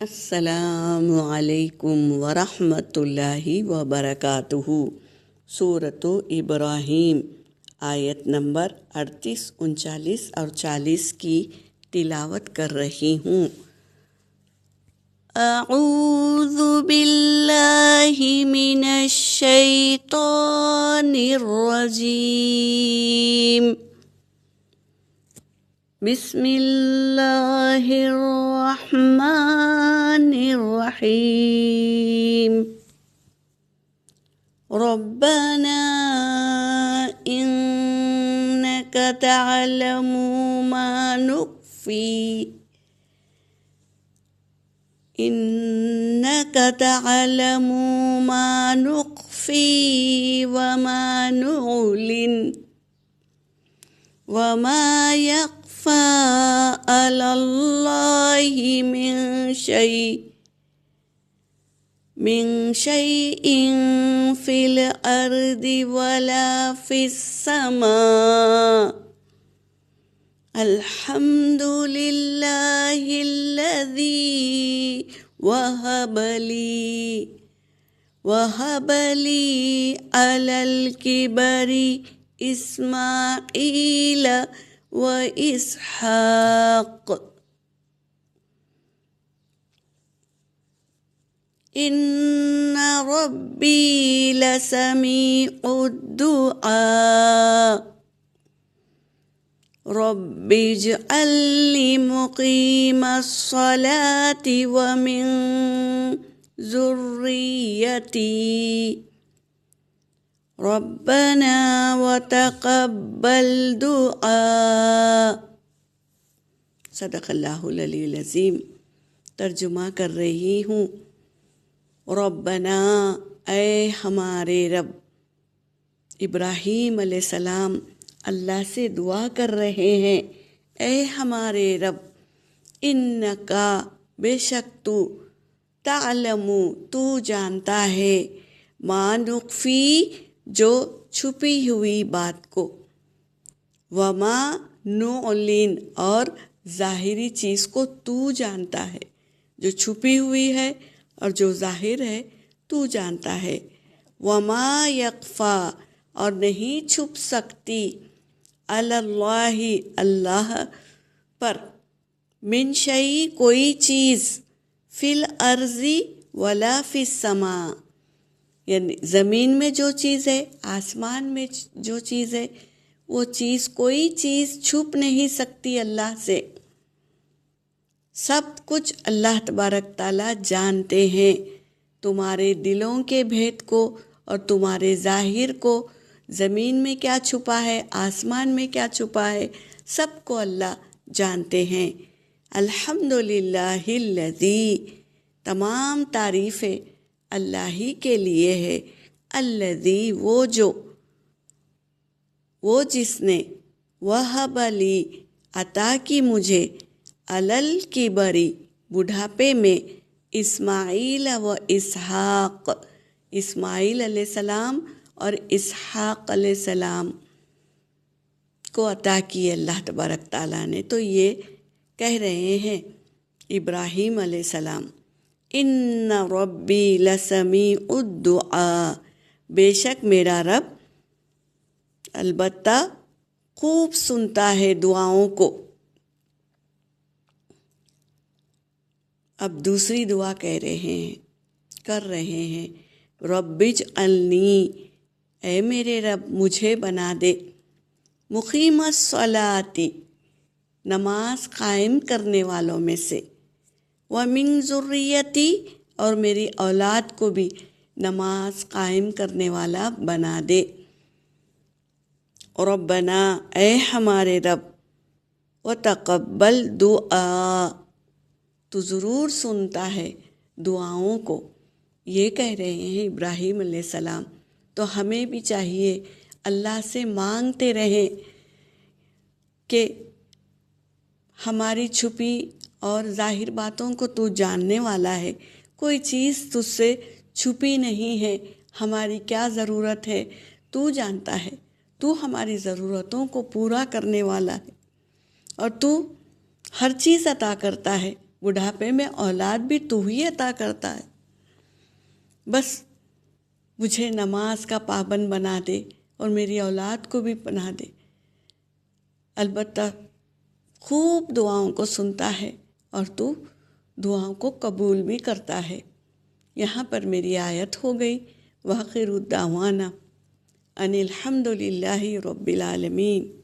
السلام علیکم ورحمۃ اللہ وبرکاتہ۔ سورۃ ابراہیم آیت نمبر 38، 39 اور 40 کی تلاوت کر رہی ہوں۔ اعوذ باللہ من الشیطان الرجیم، بسم اللہ الرحمن الرحیم۔ ربنا انک تعلم ما نخفی وما نعلن وما يخفى على الله من شيء في الأرض ولا في السماء، الحمد لله الذي وهب لي على الكبر إسماعيل وإسحاق، إن ربي لسميع الدعاء، رب اجعلني مقيم الصلاة ومن ذريتي ربنا وتقبل دعاء۔ صدق اللہ العلی العظیم۔ ترجمہ کر رہی ہوں۔ ربنا، اے ہمارے رب۔ ابراہیم علیہ السلام اللہ سے دعا کر رہے ہیں، اے ہمارے رب، انکا، بے شک تو، تعلم، تو جانتا ہے، ما نخفی، جو چھپی ہوئی بات کو، وما نعلن، اور ظاہری چیز کو تو جانتا ہے، جو چھپی ہوئی ہے اور جو ظاہر ہے تو جانتا ہے، وما یخفی، اور نہیں چھپ سکتی، علی اللہ، اللہ پر، من شیء، کوئی چیز، فی الارض ولا فی السماء، یعنی زمین میں جو چیز ہے، آسمان میں جو چیز ہے، وہ چیز، کوئی چیز چھپ نہیں سکتی اللہ سے۔ سب کچھ اللہ تبارک تعالیٰ جانتے ہیں، تمہارے دلوں کے بھید کو اور تمہارے ظاہر کو، زمین میں کیا چھپا ہے، آسمان میں کیا چھپا ہے، سب کو اللہ جانتے ہیں۔ الحمدللہ الذی، تمام تعریفیں اللہ ہی کے لیے ہے، الذی، وہ جس نے، وہب لی، عطا کی مجھے، علی الکبر، بڑھاپے میں، اسماعیل و اسحاق، اسماعیل علیہ السلام اور اسحاق علیہ السلام کو عطا کی اللہ تبارک تعالیٰ نے۔ تو یہ کہہ رہے ہیں ابراہیم علیہ السلام، ان ربی لسمیع الدعاء، بے شک میرا رب البتہ خوب سنتا ہے دعاؤں کو۔ اب دوسری دعا کر رہے ہیں، رب اجعلنی، اے میرے رب مجھے بنا دے، مقیم الصلاۃ، نماز قائم کرنے والوں میں سے، ومن ذریتی، اور میری اولاد کو بھی نماز قائم کرنے والا بنا دے۔ ربنا، اے ہمارے رب، وتقبل دعا، تو ضرور سنتا ہے دعاؤں کو۔ یہ کہہ رہے ہیں ابراہیم علیہ السلام۔ تو ہمیں بھی چاہیے اللہ سے مانگتے رہیں کہ ہماری چھپی اور ظاہر باتوں کو تو جاننے والا ہے، کوئی چیز تجھ سے چھپی نہیں ہے، ہماری کیا ضرورت ہے تو جانتا ہے، تو ہماری ضرورتوں کو پورا کرنے والا ہے، اور تو ہر چیز عطا کرتا ہے، بڑھاپے میں اولاد بھی تو ہی عطا کرتا ہے، بس مجھے نماز کا پابند بنا دے اور میری اولاد کو بھی بنا دے۔ البتہ خوب دعاؤں کو سنتا ہے اور تو دعاؤں کو قبول بھی کرتا ہے۔ یہاں پر میری آیت ہو گئی وآخر دعوانا ان الحمد للہ رب العالمین۔